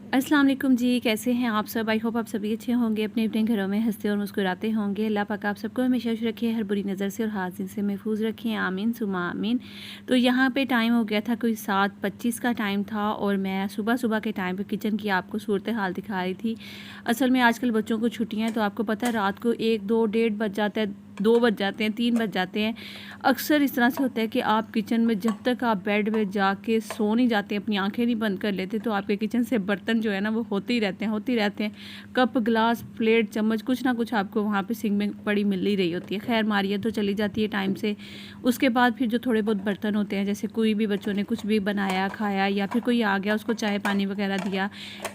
अस्सलाम वालेकुम जी, कैसे हैं आप सब। आई होप आप सभी अच्छे होंगे, अपने अपने घरों में हंसते और मुस्कुराते होंगे। अल्लाह पाक आप सबको हमेशा खुश रखे, हर बुरी नज़र से और हाजिर से महफूज रखें, आमीन सुमा आमीन। तो यहाँ पे टाइम हो गया था कोई 7:25 का टाइम था और मैं सुबह सुबह के टाइम पे किचन की आपको सूरत हाल दिखा रही थी। असल में आजकल बच्चों को छुट्टियाँ हैं, तो आपको पता है रात को 1, 2, 1:30 बज जाता है, 2 बज जाते हैं, 3 बज जाते हैं। अक्सर इस तरह से होता है कि आप किचन में जब तक आप बेड में जाके सो नहीं जाते, अपनी आंखें नहीं बंद कर लेते, तो आपके किचन से बर्तन जो है ना वो होते ही रहते हैं। कप, ग्लास, प्लेट, चम्मच, कुछ ना कुछ आपको वहाँ पे सिंक में पड़ी मिल ही रही होती है। खैर मारिया तो चली जाती है टाइम से। उसके बाद फिर जो थोड़े बहुत बर्तन होते हैं, जैसे कोई भी बच्चों ने कुछ भी बनाया खाया या फिर कोई आ गया उसको चाय पानी वगैरह दिया,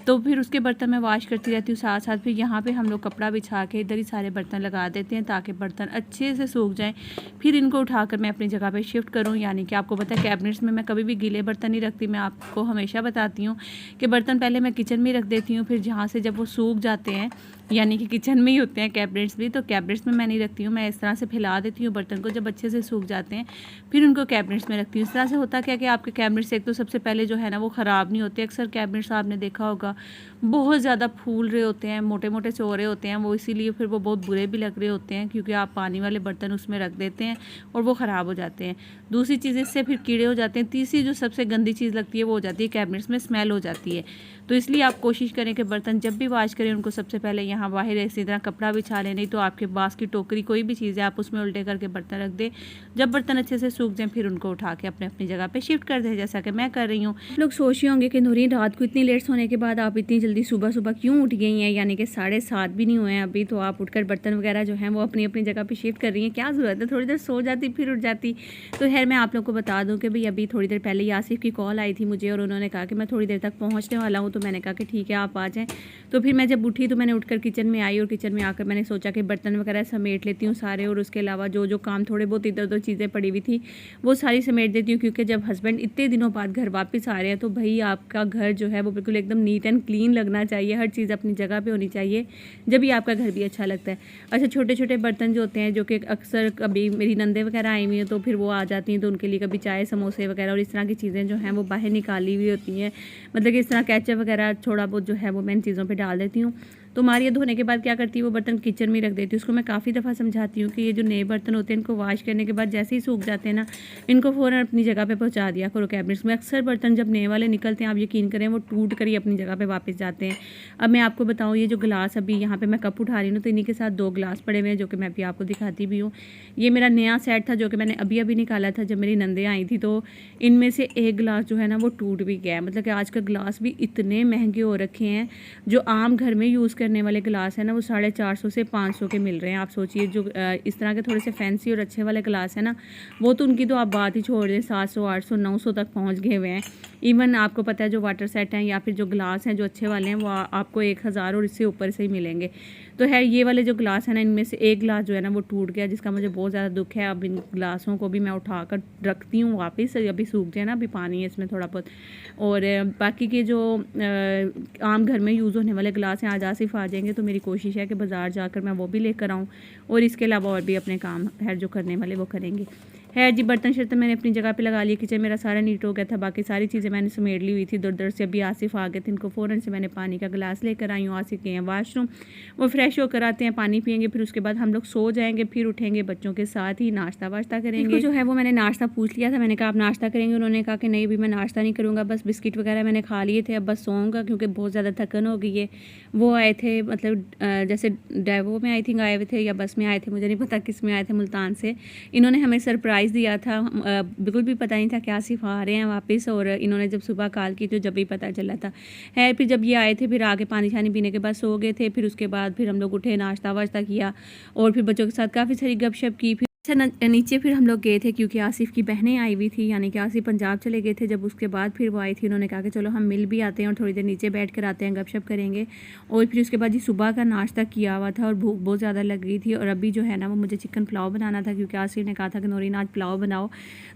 तो फिर उसके बर्तन मैं वॉश करती रहती हूँ। साथ साथ फिर यहाँ पे हम लोग कपड़ा बिछा के इधर ही सारे बर्तन लगा देते हैं ताकि बर्तन अच्छे से सूख जाएं। फिर इनको उठाकर मैं अपनी जगह पे शिफ्ट करूँ, यानी कि आपको पता है कैबिनेट्स में मैं कभी भी गीले बर्तन नहीं रखती। मैं आपको हमेशा बताती हूँ कि बर्तन पहले मैं किचन में रख देती हूँ, फिर जहाँ से जब वो सूख जाते हैं, यानी कि किचन में ही होते हैं कैबिनेट्स भी, तो कैबिनेट्स में मैं नहीं रखती हूँ। मैं इस तरह से फैला देती हूँ बर्तन को, जब अच्छे से सूख जाते हैं फिर उनको कैबिनेट्स में रखती हूँ। इस तरह से होता क्या कि आपके कैबिनेट्स एक तो सबसे पहले जो है ना वो ख़राब नहीं होते। अक्सर कैबिनेट्स आपने देखा होगा बहुत ज़्यादा फूल रहे होते हैं, मोटे मोटे चौड़े होते हैं वो, इसीलिए फिर वो बहुत बुरे भी लग रहे होते हैं, क्योंकि आप पानी वाले बर्तन उसमें रख देते हैं और वो ख़राब हो जाते हैं। दूसरी चीज़, इससे फिर कीड़े हो जाते हैं। तीसरी जो सबसे गंदी चीज़ लगती है वो हो जाती है कैबिनेट्स में स्मेल हो जाती है। तो इसलिए आप कोशिश करें कि बर्तन जब भी वॉश करें उनको सबसे पहले यहाँ बाहर इसी तरह कपड़ा बिछा लें, नहीं तो आपके बास की टोकरी कोई भी चीज़ है आप उसमें उल्टे करके बर्तन रख दें। जब बर्तन अच्छे से सूख जाएं फिर उनको उठा के अपने अपनी जगह पे शिफ्ट कर दें, जैसा कि मैं कर रही हूँ। लोग सोच रहे होंगे कि नूरीन रात को इतनी लेट सोने के बाद आप इतनी जल्दी सुबह सुबह क्यों उठ गई हैं, यानी कि 7:30 भी नहीं हुए हैं अभी, तो आप उठकर बर्तन वगैरह जो हैं वो अपनी अपनी जगह पर शिफ्ट कर रही हैं। क्या ज़रूरत है, थोड़ी देर सो जाती फिर उठ जाती। तो खैर मैं आप लोग को बता दूँ कि भाई अभी थोड़ी देर पहले यासिफ की कॉल आई थी मुझे और उन्होंने कहा कि मैं थोड़ी देर तक पहुँचने वाला हूँ, तो मैंने कहा कि ठीक है आप आ जाएँ। तो फिर मैं जब उठी तो मैंने उठकर किचन में आई और किचन में आकर मैंने सोचा कि बर्तन वगैरह समेट लेती हूँ सारे, और उसके अलावा जो जो काम थोड़े बहुत इधर उधर चीज़ें पड़ी हुई थी वो सारी समेट देती हूँ, क्योंकि जब हस्बैंड इतने दिनों बाद घर वापस आ रहे हैं तो भाई आपका घर जो है वो बिल्कुल एकदम नीट एंड क्लीन लगना चाहिए, हर चीज़ अपनी जगह पे होनी चाहिए, जब भी आपका घर भी अच्छा लगता है। अच्छा, छोटे छोटे बर्तन जो होते हैं, जो कि अक्सर कभी मेरी नंदे वगैरह आई हुई हैं तो फिर वो आ जाती हैं, तो उनके लिए कभी चाय समोसे वगैरह और इस तरह की चीज़ें जो हैं वो बाहर निकाली हुई होती हैं, मतलब कि इस तरह केचप वगैरह थोड़ा बहुत जो है वो मैं इन चीज़ों पर डाल देती हूँ। तो मारिया धोने के बाद क्या करती है, वो बर्तन किचन में रख देती है। उसको मैं काफ़ी दफ़ा समझाती हूँ कि ये जो नए बर्तन होते हैं इनको वॉश करने के बाद जैसे ही सूख जाते हैं ना, इनको फ़ौरन अपनी जगह पे पहुँचा दिया करो कैबिनेट्स में। अक्सर बर्तन जब नए वाले निकलते हैं, आप यकीन करें, वो टूट कर ही अपनी जगह पे वापस जाते हैं। अब मैं आपको बताऊँ, ये जो गिलास अभी यहाँ पे मैं कप उठा रही हूँ तो इन्हीं के साथ 2 गिलास पड़े हुए हैं, जो कि मैं अभी आपको दिखाती भी हूँ। ये मेरा नया सेट था जो कि मैंने अभी अभी निकाला था जब मेरी नंदे आई थी, तो इनमें से एक गिलास जो है ना वो टूट भी गया है। मतलब कि आजकल गिलास भी इतने महंगे हो रखे हैं, जो आम घर में यूज़ करने वाले गिलास है ना वो 450 से 500 के मिल रहे हैं। आप सोचिए, जो इस तरह के थोड़े से फैंसी और अच्छे वाले गिलास है ना, वो तो उनकी तो आप बात ही छोड़ दें, 700, 800, 900 तक पहुंच गए हुए हैं। इवन आपको पता है जो वाटर सेट हैं या फिर जो गिलास हैं जो अच्छे वाले हैं वो आपको 1000 और इससे ऊपर से ही मिलेंगे। तो है ये वाले जो गिलास है ना, इनमें से एक गिलास जो है ना वो टूट गया, जिसका मुझे बहुत ज़्यादा दुख है। अब इन गिलासों को भी मैं उठाकर रखती हूँ वापस, अभी सूख जाए ना, अभी पानी है इसमें थोड़ा बहुत। और बाकी के जो आम घर में यूज़ होने वाले गिलास हैं, आज आसिफ आ जाएंगे तो मेरी कोशिश है कि बाज़ार जाकर मैं वो भी लेकर आऊँ, और इसके अलावा और भी अपने काम है जो करने वाले वो करेंगे। है जी, बर्तन शर्तन मैंने अपनी जगह पे लगा लिए, किचन मेरा सारा नीट हो गया था, बाकी सारी चीज़ें मैंने समेट ली हुई थी। दूर दूर से अभी आसिफ आ गए थे, इनको फ़ौरन से मैंने पानी का गिलास लेकर आई हूँ। आसिफ गए हैं वाशरूम, वो फ्रेश होकर आते हैं, पानी पियेंगे, फिर उसके बाद हम लोग सो जाएंगे, फिर उठेंगे, बच्चों के साथ ही नाश्ता वाश्ता करेंगे। जो है वो मैंने नाश्ता पूछ लिया था, मैंने कहा आप नाश्ता करेंगे, उन्होंने कहा कि नहीं भी मैं नाश्ता नहीं करूँगा, बस बिस्किट वगैरह मैंने खा लिए थे, अब बस सोऊंगा क्योंकि बहुत ज़्यादा थकन हो गई है। वो आए थे, मतलब जैसे डेवो में आई थिंक आए हुए थे या बस में आए थे, मुझे नहीं पता किस में आए थे, मुल्तान से। इन्होंने हमें सरप्राइज़ दिया था, बिल्कुल भी पता नहीं था क्या सिर्फ आ रहे हैं वापस, और इन्होंने जब सुबह कॉल की तो जब भी पता चला था। है फिर जब ये आए थे फिर आगे पानी शानी पीने के बाद सो गए थे, फिर उसके बाद फिर हम लोग उठे, नाश्ता वाश्ता किया और फिर बच्चों के साथ काफ़ी सारी गपशप की। फिर नीचे फिर हम लोग गए थे क्योंकि आसिफ की बहनें आई हुई थी, यानी कि आसिफ पंजाब चले गए थे। जब उसके बाद फिर वो आई थी, उन्होंने कहा कि चलो हम मिल भी आते हैं और थोड़ी देर नीचे बैठ कर आते हैं, गपशप करेंगे। और फिर उसके बाद जी सुबह का नाश्ता किया हुआ था और भूख बहुत ज़्यादा लग गई थी, और अभी जो है ना वो मुझे चिकन पुलाव बनाना था, क्योंकि आसिफ ने कहा था कि नूरीन आज पुलाव बनाओ,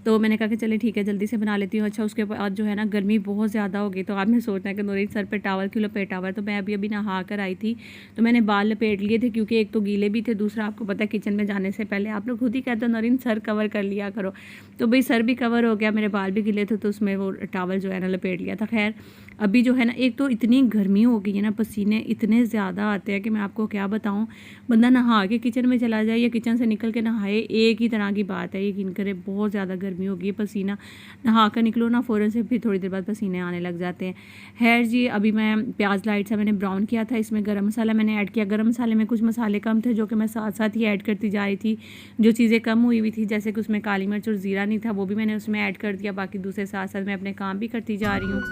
तो मैंने कहा कि चले ठीक है जल्दी से बना लेती हूँ। अच्छा, उसके बाद जो है ना गर्मी बहुत ज़्यादा हो गई, तो आपने सोचना है कि नूरीन सर पर टावल क्यों लपेटा हुआ है, तो मैं अभी अभी नहा कर आई थी तो मैंने बाल लपेट लिए थे, क्योंकि एक तो गीले भी थे, दूसरा आपको पता है किचन में जाने से पहले आप लोग खुद ही कहते हो नूरीन सर कवर कर लिया करो, तो भाई सर भी कवर हो गया, मेरे बाल भी गिले थे, तो उसमें वो टावल जो है ना लपेट लिया था। खैर अभी जो है ना, एक तो इतनी गर्मी हो गई है ना, पसीने इतने ज़्यादा आते हैं कि मैं आपको क्या बताऊं। बंदा नहा के किचन में चला जाए या किचन से निकल के नहाए, एक ही तरह की बात है, यकीन करें बहुत ज़्यादा गर्मी हो गई है। पसीना नहा कर निकलो ना फ़ौरन से, फिर थोड़ी देर बाद पसीने आने लग जाते हैं। खैर जी, अभी मैं प्याज लाइट सा मैंने ब्राउन किया था, इसमें गरम मसाला मैंने ऐड किया। गरम मसाले में कुछ मसाले कम थे जो कि मैं साथ साथ ही ऐड करती जा रही थी। जो चीज़ें कम हुई थी, जैसे कि उसमें काली मिर्च और ज़ीरा नहीं था, वो भी मैंने उसमें ऐड कर दिया। बाकी दूसरे साथ साथ मैं अपने काम भी करती जा रही हूँ।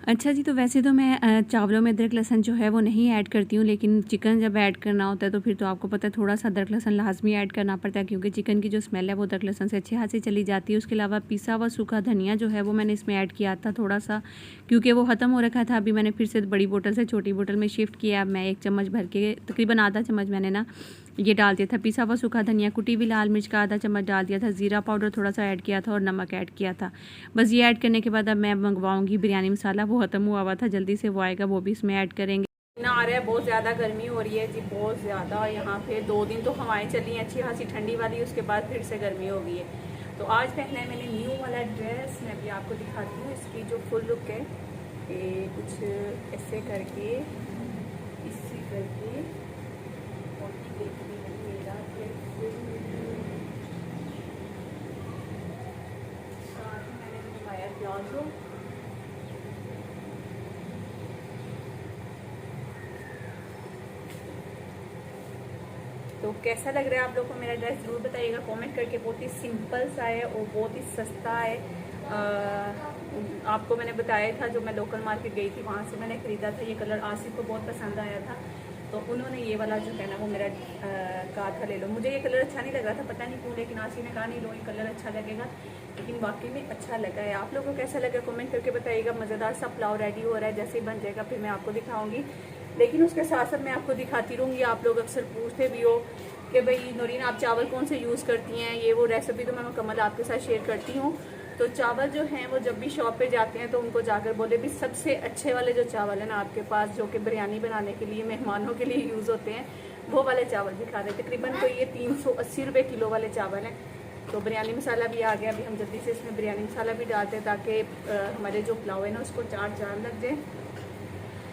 अच्छा जी, तो वैसे तो मैं चावलों में अदरक लहसुन जो है वो नहीं ऐड करती हूँ, लेकिन चिकन जब ऐड करना होता है तो फिर तो आपको पता है थोड़ा सा अदरक लहसुन लाजमी ऐड करना पड़ता है, क्योंकि चिकन की जो स्मेल है वो अदरक लहसुन से अच्छे हाथ से चली जाती है। उसके अलावा पिसा हुआ सूखा धनिया जो है वो मैंने इसमें ऐड किया था थोड़ा सा, क्योंकि वो ख़त्म हो रखा था। अभी मैंने फिर से बड़ी बोतल से छोटी बोतल में शिफ्ट किया। मैं 1 चम्मच भर के, तकरीबन आधा चम्मच मैंने ना ये डाल दिया था पिसा हुआ सूखा धनिया। कुटी हुई लाल मिर्च का आधा चम्मच डाल दिया था। ज़ीरा पाउडर थोड़ा सा ऐड किया था और नमक ऐड किया था। बस ये ऐड करने के बाद अब मैं मंगवाऊंगी बिरयानी मसाला, वो ख़त्म हुआ था, जल्दी से वो आएगा, वो भी इसमें ऐड करेंगे ना। आ रहा है, बहुत ज़्यादा गर्मी हो रही है जी, बहुत ज़्यादा। यहाँ पे 2 दिन तो हवाएं चली हैं अच्छी खासी ठंडी वाली, उसके बाद फिर से गर्मी हो गई है। तो आज पहना है मैंने न्यू वाला ड्रेस। मैं भी आपको दिखाती हूँ इसकी जो फुल लुक है। ये कुछ ऐसे करके, इसी करके, और मेरा साथ में मैंने मंगवाया प्लाजो। तो कैसा लग रहा है आप लोग को मेरा ड्रेस, ज़रूर बताइएगा कमेंट करके। बहुत ही सिंपल सा है और बहुत ही सस्ता है। आपको मैंने बताया था, जो मैं लोकल मार्केट गई थी वहाँ से मैंने ख़रीदा था। ये कलर आसिफ को बहुत पसंद आया था, तो उन्होंने ये वाला जो है ना वो मेरा कहा था ले लो। मुझे ये कलर अच्छा नहीं लग रहा था, पता नहीं क्यों, लेकिन आसिफ ने कहा नहीं लो, ये कलर अच्छा लगेगा, लेकिन वाकई में अच्छा लगा है। आप लोगों को कैसा लगा कमेंट करके बताइएगा। मज़ेदार सा पुलाव रेडी हो रहा है, जैसे ही बन जाएगा फिर मैं आपको दिखाऊंगी। लेकिन उसके साथ साथ मैं आपको दिखाती रहूँगी। आप लोग अक्सर पूछते भी हो कि भाई नूरीन आप चावल कौन से यूज़ करती हैं, ये वो रेसिपी तो मैं मुकम्मल आपके साथ शेयर करती हूँ। तो चावल जो हैं वो जब भी शॉप पे जाते हैं तो उनको जाकर बोले भी सबसे अच्छे वाले जो चावल है ना आपके पास, जो कि बिरयानी बनाने के लिए, मेहमानों के लिए यूज़ होते हैं, वो वाले चावल दिखा रहे। तकरीबन तो ये 380 रुपये किलो वाले चावल हैं। तो बिरयानी मसाला भी आ गया। अभी हम जल्दी से इसमें बिरयानी मसाला भी डालते हैं ताकि हमारे जो पुलाव है ना उसको चार चांद लग जाए।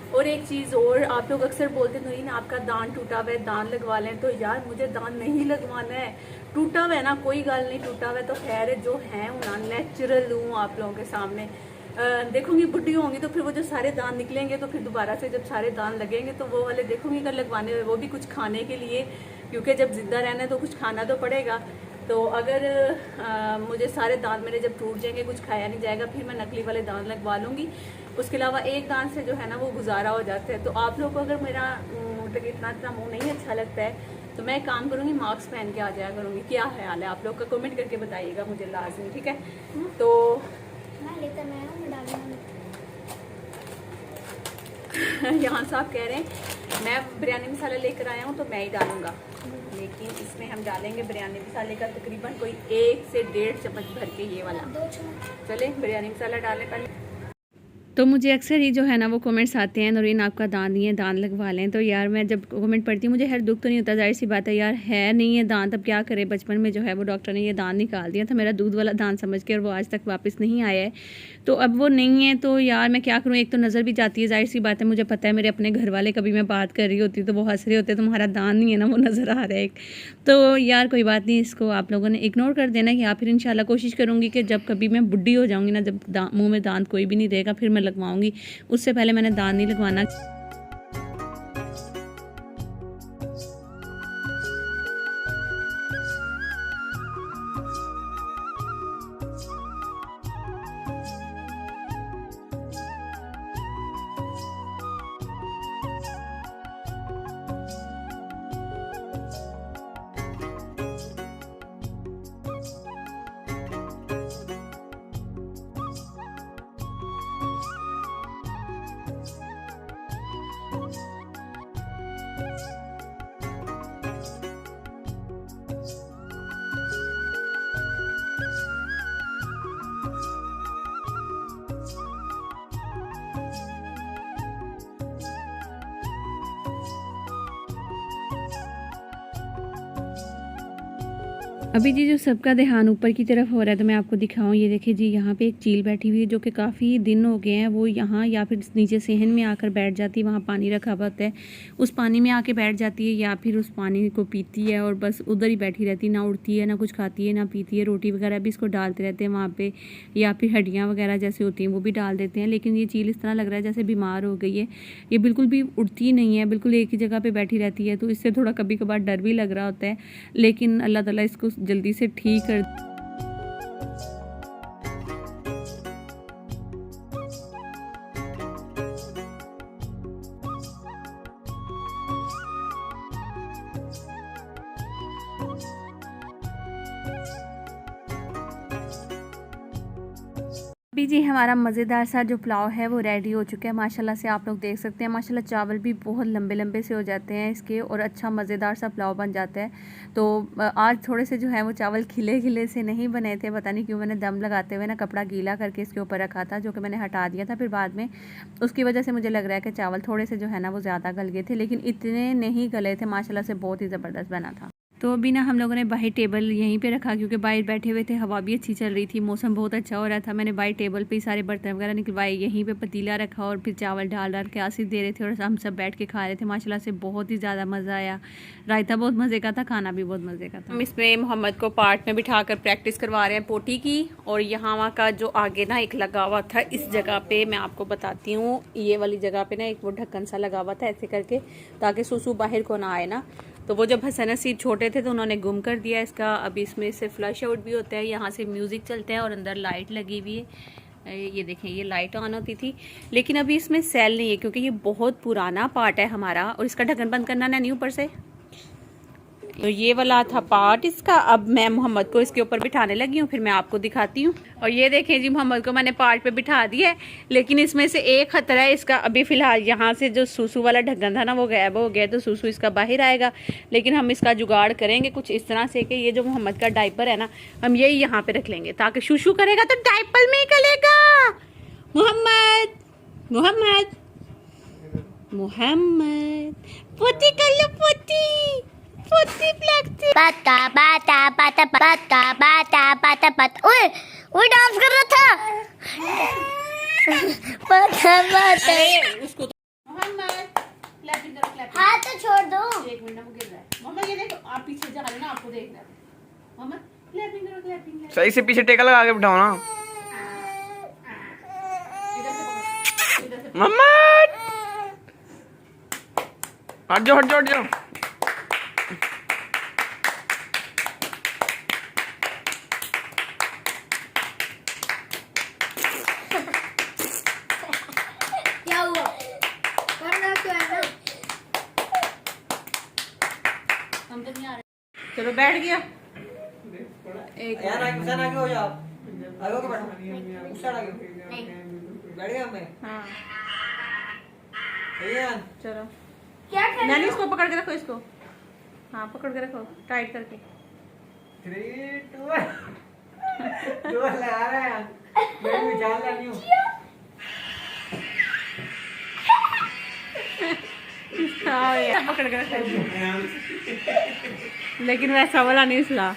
और एक चीज़ और, आप लोग अक्सर बोलते नूरीन आपका दान टूटा हुआ है, दान लगवा लें। तो यार मुझे दान नहीं लगवाना है। टूटा हुआ है ना, कोई गल नहीं, टूटा हुआ है तो खैर है, जो है ना नेचुरल हूँ आप लोगों के सामने। देखूंगी बुढ़ी होंगी तो फिर वो जो सारे दान निकलेंगे तो फिर दोबारा से जब सारे दान लगेंगे तो वो वाले देखूंगी कर लगवाने हुए, वो भी कुछ खाने के लिए, क्योंकि जब जिंदा रहना है तो कुछ खाना तो पड़ेगा। तो अगर मुझे सारे दांत मेरे जब टूट जाएंगे, कुछ खाया नहीं जाएगा, फिर मैं नकली वाले दांत लगवा लूँगी। उसके अलावा एक दांत से जो है ना वो गुजारा हो जाता है। तो आप लोग को अगर मेरा इतना इतना मुँह नहीं अच्छा लगता है तो मैं काम करूँगी, मास्क पहन के आ जाया करूँगी। क्या ख्याल है आप लोग का, कमेंट करके बताइएगा मुझे लाजमी, ठीक है। तो यहाँ से आप कह रहे हैं मैं बिरयानी मसाला लेकर आया हूँ तो मैं ही डालूँगा, लेकिन इसमें हम डालेंगे बिरयानी मसाले का तकरीबन कोई 1 से 1.5 चम्मच भर के, ये वाला। चले बिरयानी मसाला डालें पहले। तो मुझे अक्सर ही जो है ना वो कमेंट्स आते हैं नूरीन आपका दांत नहीं है, दांत लगवा लें। तो यार मैं जब कमेंट पढ़ती हूँ मुझे हर दुख तो नहीं होता, जाहिर सी बात है यार, है नहीं है दांत, अब क्या करें। बचपन में जो है वो डॉक्टर ने ये दांत निकाल दिया था मेरा दूध वाला दांत समझ के, और वो आज तक वापस नहीं आया है। तो अब वो नहीं है तो यार मैं क्या करूँ। एक तो नज़र भी जाती है, जाहिर सी बात है, मुझे पता है मेरे अपने घर वाले, कभी मैं बात कर रही होती तो वो हंस रहे होते तुम्हारा दांत नहीं है ना वो नज़र आ रहा है। तो यार कोई बात नहीं, इसको आप लोगों ने इग्नोर कर देना। या फिर इंशाल्लाह कोशिश करूँगी कि जब कभी मैं बुढ़ी हो जाऊँगी ना, जब मुँह में दांत कोई भी नहीं रहेगा, फिर मैं लगवाऊँगी। उससे पहले मैंने दांत नहीं लगवाना। अभी जी जो सबका ध्यान ऊपर की तरफ हो रहा है तो मैं आपको दिखाऊं, ये देखिए जी यहाँ पे एक चील बैठी हुई है जो कि काफ़ी दिन हो गए हैं वो यहाँ या फिर नीचे सहन में आकर बैठ जाती है। वहाँ पानी रखा हुआ होता है, उस पानी में आके बैठ जाती है या फिर उस पानी को पीती है और बस उधर ही बैठी रहती है, ना उड़ती है, ना कुछ खाती है, ना पीती है। रोटी वगैरह भी इसको डालते रहते हैं वहाँ पर, या फिर हड्डियाँ वगैरह जैसे होती हैं वो भी डाल देते हैं। लेकिन ये चील इस तरह लग रहा है जैसे बीमार हो गई है, ये बिल्कुल भी उड़ती नहीं है, बिल्कुल एक ही जगह पर बैठी रहती है। तो इससे थोड़ा कभी कभार डर भी लग रहा होता है, लेकिन अल्लाह ताला इसको जल्दी से ठीक कर। अभी जी हमारा मज़ेदार सा जो पुलाव है वो रेडी हो चुका है माशाल्लाह से, आप लोग देख सकते हैं। माशाल्लाह चावल भी बहुत लंबे लंबे से हो जाते हैं इसके और अच्छा मज़ेदार सा पुलाव बन जाता है। तो आज थोड़े से जो है वो चावल खिले खिले से नहीं बने थे, पता नहीं क्यों मैंने दम लगाते हुए ना कपड़ा गीला करके इसके ऊपर रखा था, जो कि मैंने हटा दिया था फिर बाद में। उसकी वजह से मुझे लग रहा है कि चावल थोड़े से जो है ना वो ज़्यादा गल गए थे, लेकिन इतने नहीं गले थे माशाल्लाह से, बहुत ही ज़बरदस्त बना था। तो अभी ना हम लोगों ने बाहर टेबल यहीं पे रखा क्योंकि बाहर बैठे हुए थे, हवा भी अच्छी चल रही थी, मौसम बहुत अच्छा हो रहा था। मैंने बाहर टेबल पे ही सारे बर्तन वगैरह निकलवाए, यहीं पे पतीला रखा और फिर चावल डाल डाल के आसिफ दे रहे थे और हम सब बैठ के खा रहे थे। माशाल्लाह से बहुत ही ज़्यादा मज़ा आया, रायता बहुत मज़े का था, खाना भी बहुत मज़े का था। हम इसमें मोहम्मद को पार्ट में बिठा कर प्रैक्टिस करवा रहे हैं पोटी की, और यहाँ वहाँ का जो आगे ना एक लगा हुआ था इस जगह पे, मैं आपको बताती हूँ, ये वाली जगह पे ना एक वो ढक्कन सा लगा हुआ था ऐसे करके, ताकि सुसु बाहर को ना आए ना। तो वो जब हसन नसीर छोटे थे तो उन्होंने गुम कर दिया इसका। अभी इसमें से फ्लश आउट भी होता है, यहाँ से म्यूज़िक चलता है और अंदर लाइट लगी हुई है। ये देखें, ये लाइट ऑन होती थी, लेकिन अभी इसमें सेल नहीं है क्योंकि ये बहुत पुराना पार्ट है हमारा, और इसका ढक्कन बंद करना नहीं ऊपर से। तो ये वाला था पार्ट इसका। अब मैं मोहम्मद को इसके ऊपर बिठाने लगी हूँ, फिर मैं आपको दिखाती हूँ। और ये देखें जी, मोहम्मद को मैंने पार्ट पे बिठा दिया है, लेकिन इसमें से एक खतरा है इसका। अभी फिलहाल यहाँ से जो सूसू वाला ढक्कन था ना वो गायब हो गया, तो सूसू इसका बाहर आएगा। लेकिन हम इसका जुगाड़ करेंगे कुछ इस तरह से कि ये जो मोहम्मद का डायपर है ना, हम यही यहाँ पे रख लेंगे ताकि शूशू करेगा तो डायपर में ही करेगा। मोहम्मद मोहम्मद मोहम्मद, पोती कर लो, पोती पोती प्लेक्सी। पाता पाता पाता पाता पाता पाता पाता। ओए वो डांस कर रहा था। पाता पाता। उसको तो मोहम्मद क्लैपिंग करो, क्लैपिंग। हाथ तो छोड़ दो। एक मिनट, वो गिर रहा है। मोहम्मद ये देखो, आप पीछे जा रहे हैं ना, आपको देख रहा है। मोहम्मद क्लैपिंग करो, क्लैपिंग। सही से पीछे टेका लगा के बिठाओ ना। इधर से पकड़, इधर से। मोहम्मद हट जाओ, हट जाओ, हट जाओ। क्या हुआ? करना क्यों है ना? हम तो नहीं आ रहे। चलो बैठ गया। एक यार आगे हो जाओ, आगे को बैठो, उस साइड आगे बैठ गया मैं। हाँ भैया चलो, क्या कर नानी इसको पकड़ के रखो, इसको हाँ पकड़ के रखो टाइट करके। 3 2 लगा रहा है, मैं भी जान रहा नहीं हूँ। हाँ यार पकड़ के रखो, लेकिन वैसा वाला नहीं इसला।